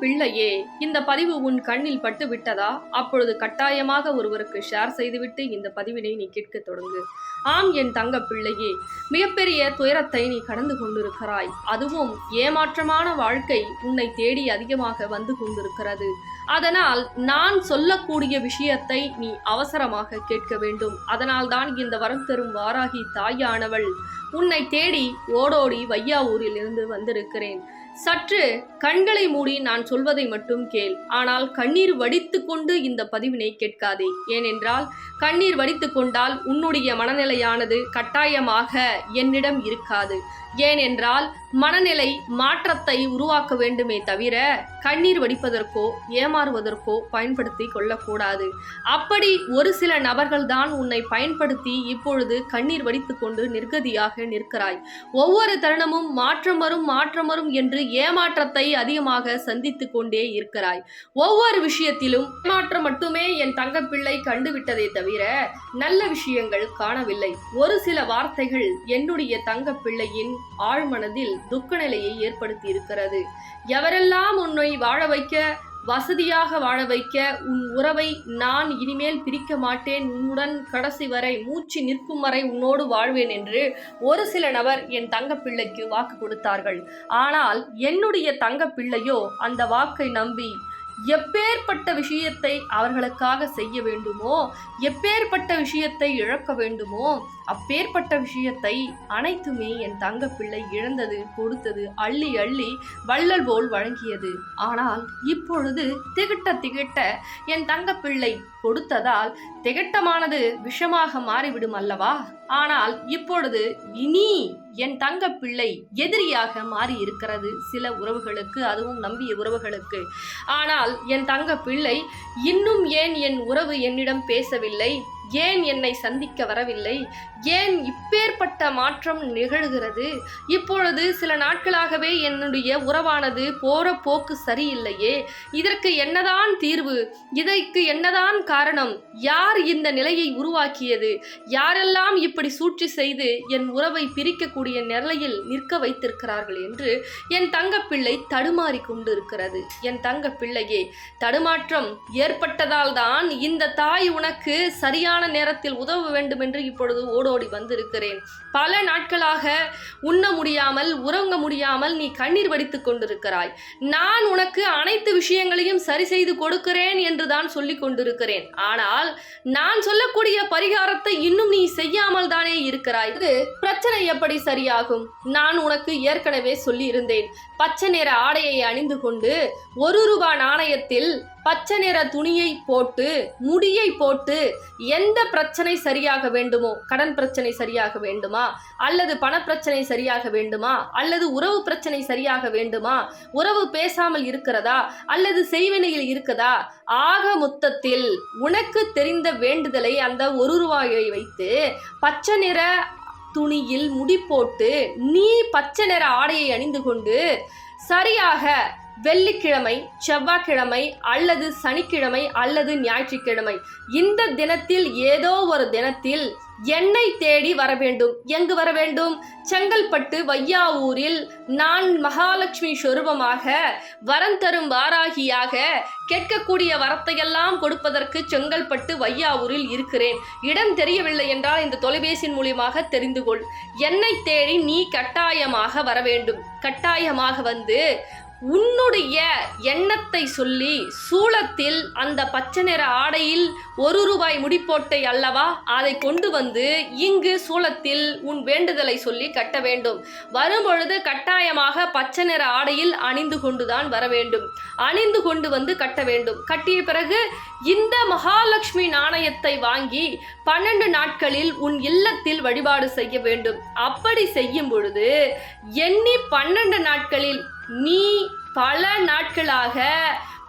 பிள்ளையே, இந்த பதிவு உன் கண்ணில் பட்டு விட்டதா? அப்பொழுது கட்டாயமாக ஒருவருக்கு ஷேர் செய்துவிட்டு இந்த பதிவினை நீ கேட்க தொடங்கு. ஆம் என் தங்க பிள்ளையே, மிகப்பெரிய துயரத்தை நீ கடந்து கொண்டிருக்கிறாய். அதுவும் ஏமாற்றமான வாழ்க்கை உன்னை தேடி அதிகமாக வந்து கொண்டிருக்கிறது. அதனால் நான் சொல்லக்கூடிய விஷயத்தை நீ அவசரமாக கேட்க வேண்டும். அதனால்தான் இந்த வரம் தரும் வாராகி தாயானவள் உன்னை தேடி ஓடோடி வையாவூரில் இருந்து வந்திருக்கிறேன். சற்று கண்களை மூடி நான் சொல்வதை மட்டும் கேள். ஆனால் கண்ணீர் வடித்து கொண்டு இந்த பதிவினை கேட்காதே. ஏனென்றால் கண்ணீர் வடித்து கொண்டால் உன்னுடைய மனநிலையானது கட்டாயமாக என்னிடம் இருக்காது. ஏனென்றால் மனநிலை மாற்றத்தை உருவாக்க வேண்டுமே தவிர கண்ணீர் வடிப்பதற்கோ ஏமாறுவதற்கோ பயன்படுத்தி கொள்ளக்கூடாது. அப்படி ஒரு சில நபர்கள்தான் உன்னை பயன்படுத்தி இப்பொழுது கண்ணீர் வடித்து கொண்டு நிர்கதியாக நிற்கிறாய். ஒவ்வொரு தருணமும் மாற்றம் வரும் என்று ஏமாற்றத்தை அதிகமாக சந்தித்து கொண்டே இருக்கிறாய். ஒவ்வொரு விஷயத்திலும் ஏமாற்றம் மட்டுமே என் தங்கப்பிள்ளை கண்டுவிட்டதே தவிர நல்ல விஷயங்கள் காணவில்லை. ஒரு சில வார்த்தைகள் என்னுடைய தங்கப்பிள்ளையின் ஆழ்மனதில் துக்க நிலையை ஏற்படுத்தி இருக்கிறது. எவரெல்லாம் உன்னை வாழ வைக்க, வசதியாக வாழ வைக்க, உன் உறவை நான் இனிமேல் பிரிக்க மாட்டேன், உன்னுடன் கடைசி வரை மூச்சு நிற்கும் வரை உன்னோடு வாழ்வேன் என்று ஒரு சில நபர் என் தங்கப்பிள்ளைக்கு வாக்கு கொடுத்தார்கள். ஆனால் என்னுடைய தங்கப்பிள்ளையோ அந்த வாக்கை நம்பி எப்பேற்பட்ட விஷயத்தை அவர்களுக்காக செய்ய வேண்டுமோ, எப்பேற்பட்ட விஷயத்தை இழக்க வேண்டுமோ, அப்பேற்பட்ட விஷயத்தை அனைத்துமே என் தங்கப்பிள்ளை இழந்தது, கொடுத்தது, அள்ளி அள்ளி வள்ளல் போல் வழங்கியது. ஆனால் இப்பொழுது திகட்ட என் தங்கப்பிள்ளை கொடுத்ததால் திகட்டமானது விஷமாக மாறிவிடும் அல்லவா? ஆனால் இப்பொழுது இனி என் தங்கப்பிள்ளை எதிரியாக மாறி இருக்கிறது சில உறவுகளுக்கு, அதுவும் நம்பிய உறவுகளுக்கு. ஆனால் என் தங்கப்பிள்ளை இன்னும் ஏன் என் உறவு என்னிடம் பேசவில்லை, ஏன் என்னை சந்திக்க வரவில்லை, ஏன் இப்பேற்பட்ட மாற்றம் நிகழ்கிறது? இப்பொழுது சில நாட்களாகவே என்னுடைய உறவானது போற போக்கு சரியில்லையே, இதற்கு என்னதான் தீர்வு, இதற்கு என்னதான் காரணம், யார் இந்த நிலையை உருவாக்கியது, யாரெல்லாம் இப்படி சூழ்ச்சி செய்து என் உறவை பிரிக்கக்கூடிய நிலையில் நிற்க வைத்திருக்கிறார்கள் என்று என் தங்கப்பிள்ளை தடுமாறி கொண்டிருக்கிறது. என் தங்கப்பிள்ளையே, தடுமாற்றம் ஏற்பட்டதால் தான் இந்த தாய் உனக்கு சரியான நேரத்தில் உதவ வேண்டும் என்று இப்பொழுது ஓடோடி வந்திருக்கிறேன். பல நாட்களாக உண்ண முடியாமல் உறங்க முடியாமல் நீ கண்ணீர் வடித்துக் கொண்டிருக்கிறாய். நான் உனக்கு அனைத்து விஷயங்களையும் சரி செய்து கொடுக்கிறேன் என்று தான் சொல்லிக் கொண்டிருக்கிறேன். ஆனால் நான் சொல்லக்கூடிய பரிகாரத்தை இன்னும் நீ செய்யாமல் தானே இருக்கிறாய். இது பிரச்சனை எப்படி சரியாகும்? நான் உனக்கு ஏற்கனவே சொல்லி இருந்தேன். பச்சை நிற ஆடையை அணிந்து கொண்டு ₹1 நாணயத்தில் பச்சை நிற துணியை போட்டு முடியை போட்டு எந்த பிரச்சனை சரியாக வேண்டுமோ, கடன் பிரச்சனை சரியாக வேண்டுமா, அல்லது பணப்பிரச்சனை சரியாக வேண்டுமா, அல்லது உறவு பிரச்சனை சரியாக வேண்டுமா, உறவு பேசாமல் இருக்கிறதா, அல்லது செய்வினையில் இருக்குதா, ஆக மொத்தத்தில் உனக்கு தெரிந்த வேண்டுதலை அந்த ₹1 வைத்து பச்சை நிற துணியில் முடி போட்டு நீ பச்சை நிற ஆடையை அணிந்து கொண்டு சரியாக வெள்ளிக்கிழமை, செவ்வாய்க்கிழமை அல்லது சனிக்கிழமை அல்லது ஞாயிற்றுக்கிழமை இந்த தினத்தில் ஏதோ ஒரு தினத்தில் என்னை தேடி வர வேண்டும். எங்கு வர வேண்டும்? செங்கல்பட்டு வையாவூரில் நான் மகாலட்சுமி சொரூபமாக வரம் தரும் வாராகியாக கேட்கக்கூடிய வரத்தையெல்லாம் கொடுப்பதற்கு செங்கல்பட்டு வையாவூரில் இருக்கிறேன். இடம் தெரியவில்லை என்றால் இந்த தொலைபேசியின் மூலியமாக தெரிந்து கொள். என்னை தேடி நீ கட்டாயமாக வர வேண்டும். கட்டாயமாக வந்து உன்னுடைய எண்ணத்தை சொல்லி சூளத்தில் அந்த பச்சை நிற ஆடையில் ₹1 முடிப்போட்டை அல்லவா, அதை கொண்டு வந்து இங்கு சூளத்தில் உன் வேண்டுதலை சொல்லி கட்ட வேண்டும். வரும்பொழுது கட்டாயமாக பச்சை நிற ஆடையில் அணிந்து கொண்டுதான் வர வேண்டும். அணிந்து கொண்டு வந்து கட்ட வேண்டும். கட்டிய பிறகு இந்த மகாலட்சுமி நாணயத்தை வாங்கி 12 நாட்களில் உன் இல்லத்தில் வழிபாடு செய்ய வேண்டும். அப்படி செய்யும் பொழுது எண்ணி 12 நாட்களில் நீ பல நாட்களாக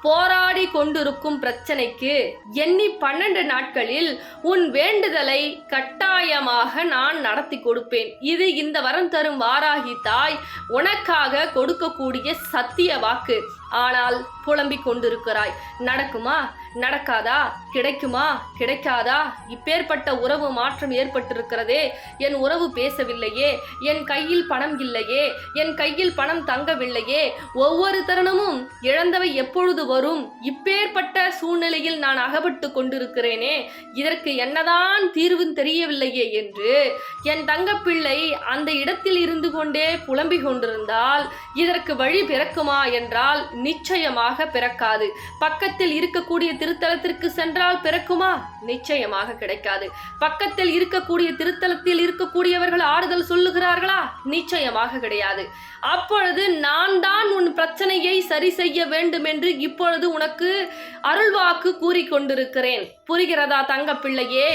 போராடி கொண்டிருக்கும் பிரச்சனைக்கு எண்ணி 12 நாட்களில் உன் வேண்டுதலை கட்டாயமாக நான் நடத்தி கொடுப்பேன். இது இந்த வரம் தரும் வாராகி தாய் உனக்காக கொடுக்கக்கூடிய சத்திய வாக்கு. ஆனால் புலம்பிக் கொண்டிருக்கிறாய். நடக்குமா, நடக்காதா, கிடைக்குமா, கிடைக்காதா, இப்பேற்பட்ட உறவு மாற்றம் ஏற்பட்டிருக்கிறதே, என் உறவு பேசவில்லையே, என் கையில் பணம் இல்லையே, என் கையில் பணம் தங்கவில்லையே, ஒவ்வொரு தருணமும் இழந்தவை எப்பொழுது வரும், இப்பேற்பட்ட சூழ்நிலையில் நான் அகப்பட்டு கொண்டிருக்கிறேனே, இதற்கு என்னதான் தீர்வு தெரியவில்லையே என்று என் தங்கப்பிள்ளை அந்த இடத்தில் இருந்து கொண்டே புலம்பிக் கொண்டிருந்தால் இதற்கு வழி பிறக்குமா என்றால் நிச்சயமாக பிறக்காது. பக்கத்தில் இருக்கக்கூடிய திருத்தலத்திற்கு சென்றால் பிறக்குமா? நிச்சயமாக கிடைக்காது. பக்கத்தில் இருக்கக்கூடிய திருத்தலத்தில் இருக்கக்கூடியவர்கள் ஆறுதல் சொல்லுகிறார்களா? நிச்சயமாக கிடையாது. அப்பொழுது நான் தான் உன் பிரச்சனையை சரி செய்ய வேண்டும் என்று இப்பொழுது உனக்கு அருள்வாக்கு கூறிக்கொண்டிருக்கிறேன். புரிகிறதா தங்கப்பிள்ளையே?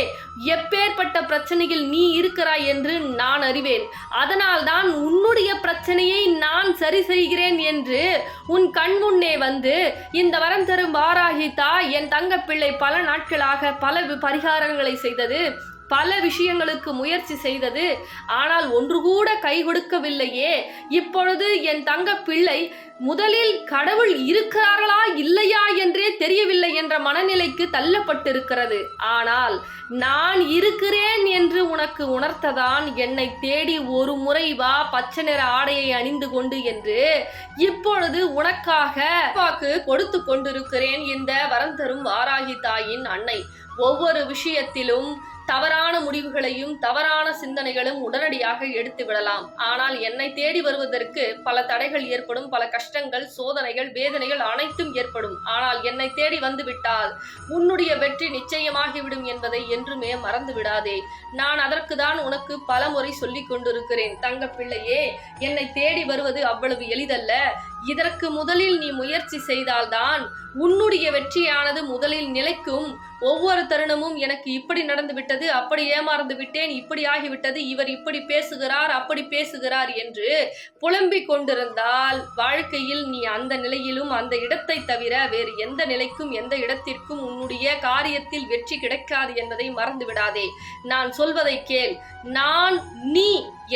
எப்பேற்பட்ட பிரச்சனையில் நீ இருக்கிறாய் என்று நான் அறிவேன். அதனால் தான் உன்னுடைய பிரச்சனையை நான் சரி செய்கிறேன் என்று உன் கண் முன்னே வந்து இந்த வரம் தரும் வாராகி தாய் என் தங்கப்பிள்ளை பல நாட்களாக பல பரிகாரங்களை செய்தது, பல விஷயங்களுக்கு முயற்சி செய்தது. ஆனால் ஒன்று கூட கை கொடுக்கவில்லையே. இப்பொழுது என் தங்க பிள்ளை முதலில் கடவுள் இருக்கிறார்களா இல்லையா என்றே தெரியவில்லை என்ற மனநிலைக்கு தள்ளப்பட்டிருக்கிறது. ஆனால் நான் இருக்கிறேன் என்று உனக்கு உணர்த்ததான் என்னை தேடி ஒரு முறை வா, பச்சை நிற ஆடையை அணிந்து கொண்டு என்று இப்பொழுது உனக்காக வாக்கு கொடுத்து கொண்டிருக்கிறேன் இந்த வரம் தரும் வாராகி தாயின் அன்னை. ஒவ்வொரு விஷயத்திலும் தவறான முடிவுகளையும் தவறான சிந்தனைகளும் உடனடியாக எடுத்து விடலாம். ஆனால் என்னை தேடி வருவதற்கு பல தடைகள் ஏற்படும், பல கஷ்டங்கள், சோதனைகள், வேதனைகள் அனைத்தும் ஏற்படும். ஆனால் என்னை தேடி வந்து விட்டால் உன்னுடைய வெற்றி நிச்சயமாகிவிடும் என்பதை என்றுமே மறந்து விடாதே. நான் அதற்கு தான் உனக்கு பல முறை சொல்லிக் கொண்டிருக்கிறேன். தங்க பிள்ளையே, என்னை தேடி வருவது அவ்வளவு எளிதல்ல. இதற்கு முதலில் நீ முயற்சி செய்தால்தான் உன்னுடைய வெற்றியானது முதலில் நிலைக்கும். ஒவ்வொரு தருணமும் எனக்கு இப்படி நடந்து விட்டது, அப்படி ஏமாறந்து விட்டேன், இப்படி ஆகிவிட்டது, இவர் இப்படி பேசுகிறார், அப்படி பேசுகிறார் என்று புலம்பிக் கொண்டிருந்தால் வாழ்க்கையில் நீ அந்த நிலையிலும் அந்த இடத்தை தவிர வேறு எந்த நிலைக்கும் எந்த இடத்திற்கும் உன்னுடைய காரியத்தில் வெற்றி கிடைக்காது என்பதை மறந்து விடாதே. நான் சொல்வதை கேள். நீ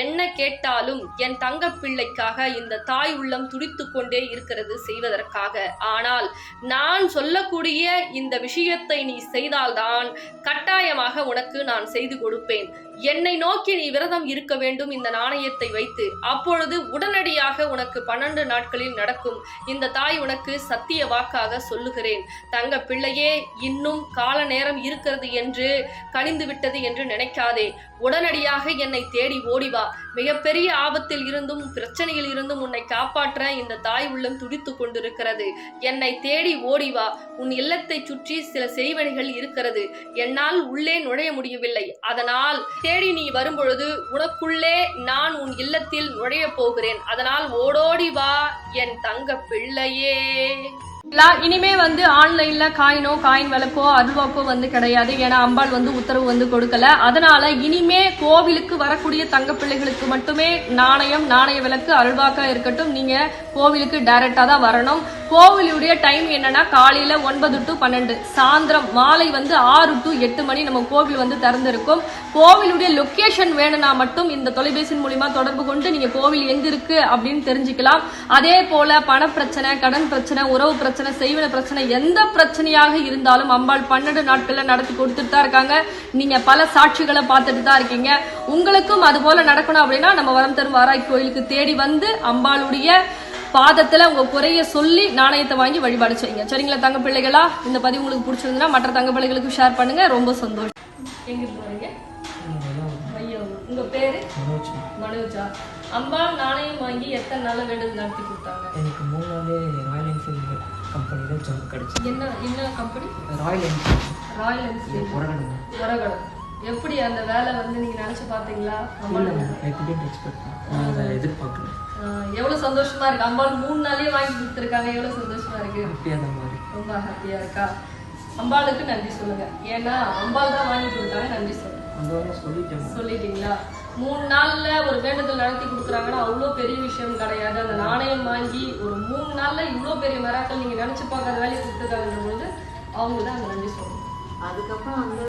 என்ன கேட்டாலும் என் தங்க பிள்ளைக்காக இந்த தாய் உள்ளம் துடித்து கொண்டே இருக்கிறது செய்வதற்காக. ஆனால் நான் சொல்லக்கூடிய இந்த விஷயத்தை நீ செய்தால்தான் கட்டாயமாக உனக்கு நான் செய்து கொடுப்பேன். என்னை நோக்கி நீ விரதம் இருக்க வேண்டும் இந்த நாணயத்தை வைத்து. அப்பொழுது உடனடியாக உனக்கு 12 நாட்களில் நடக்கும். இந்த தாய் உனக்கு சத்திய வாக்காக சொல்லுகிறேன். தங்க பிள்ளையே, இன்னும் கால நேரம் இருக்கிறது என்று கனிந்து விட்டது என்று நினைக்காதே. உடனடியாக என்னை தேடி ஓடிவா. மிகப்பெரிய ஆபத்தில் இருந்தும் பிரச்சனையில் இருந்தும் உன்னை காப்பாற்ற இந்த தாய் உள்ளம் துடித்து கொண்டிருக்கிறது. என்னை தேடி ஓடிவா. உன் இல்லத்தை சுற்றி சில செய்வனைகள் இருக்கிறது. என்னால் உள்ளே நுழைய முடியவில்லை. அதனால் தேடி நீ வரும்பொழுது உனக்குள்ளே நான் உன் இல்லத்தில் நுழைய போகிறேன். அதனால் ஓடோடி வா என் தங்க பிள்ளையே. இனிமே ஆன்லைன்ல காயின் விளக்கோ அருள்வாக்கோ கிடையாது. ஏன்னா அம்பாள் உத்தரவு கொடுக்கல. அதனால இனிமே கோவிலுக்கு வரக்கூடிய தங்க பிள்ளைகளுக்கு மட்டுமே நாணய விளக்கு அருள்வாக்கா இருக்கட்டும். நீங்க கோவிலுக்கு டைரக்டா தான் வரணும். கோவிலுடைய டைம் என்னன்னா காலையில 9 to 12, சாயந்தரம் மாலை 6 to 8 மணி நம்ம கோவில் திறந்திருக்கும். கோவிலுடைய லொகேஷன் வேணும்னா மட்டும் இந்த தொலைபேசியின் மூலியமா தொடர்பு கொண்டு நீங்க கோவில் எங்க இருக்கு அப்படின்னு தெரிஞ்சுக்கலாம். அதே போல பண பிரச்சனை, கடன் பிரச்சனை, உறவு பிரச்சனை, செய்வன பிரச்சனை, எந்த பிரச்சனையாக இருந்தாலும் அம்பாள் 12 நாட்கள்ல நடத்தி கொடுத்துட்டு தான் இருக்காங்க. நீங்க பல சாட்சிகளை பார்த்துட்டு தான் இருக்கீங்க. உங்களுக்கும் அது போல நடக்கணும் அப்படின்னா நம்ம வரம் தரும் வாராகி கோயிலுக்கு தேடி அம்பாளுடைய பாதத்துல உங்க குறைய சொல்லி நாணயத்தை வாங்கி வழிபாடு செய்யுங்க. சரிங்களா தங்க பிள்ளைகளா? இந்த பதிவு உங்களுக்கு பிடிச்சிருந்தா மற்ற தங்க பிள்ளைகளுக்கு ஷேர் பண்ணுங்க. ரொம்ப சந்தோஷம். எங்க போறீங்க? உங்க பேரு? மனோஜா. அம்பாள் நாணயம் வாங்கி எத்தனை நாள் வேண்டுதல் நடத்தி கொடுத்தாங்க? எனக்கு 3 நாளே ராயல் என்ஃபீல்டு கம்பெனில ஜாப் கிடைச்சு. என்ன கம்பெனி? Royal Enfield Uragadam. எப்படி அந்த வேலை நீங்க நினைச்சு பாத்தீங்களா? நான் அதை எதிர்பார்க்கல. எவ்வளவு சந்தோஷமா இருக்கு. அம்பாள் 3 நாளே வாங்கி கொடுத்துருக்காங்க. எவ்வளவு சந்தோஷமா இருக்கு. ரொம்ப ஹாப்பியா இருக்கா? அம்பாளுக்கு நன்றி சொல்லுங்க. ஏன்னா அம்பாள் தான் வாங்கி கொடுத்தாங்க. நன்றி சொல்லுங்க. சொல்லிட்டீங்களா? 3 நாள்ல ஒரு வேண்டுதல் நடத்தி கொடுக்குறாங்கன்னா அவ்வளோ பெரிய விஷயம் கிடையாது. அந்த நாணயம் வாங்கி ஒரு 3 நாள்ல இவ்வளோ பெரிய மிராக்கள் நீங்க நினைச்சு பார்க்காத வேலையை கொடுத்துருக்காங்கன்ற போது அவங்க தான் அந்த நன்றி சொல்லணும். அதுக்கப்புறம்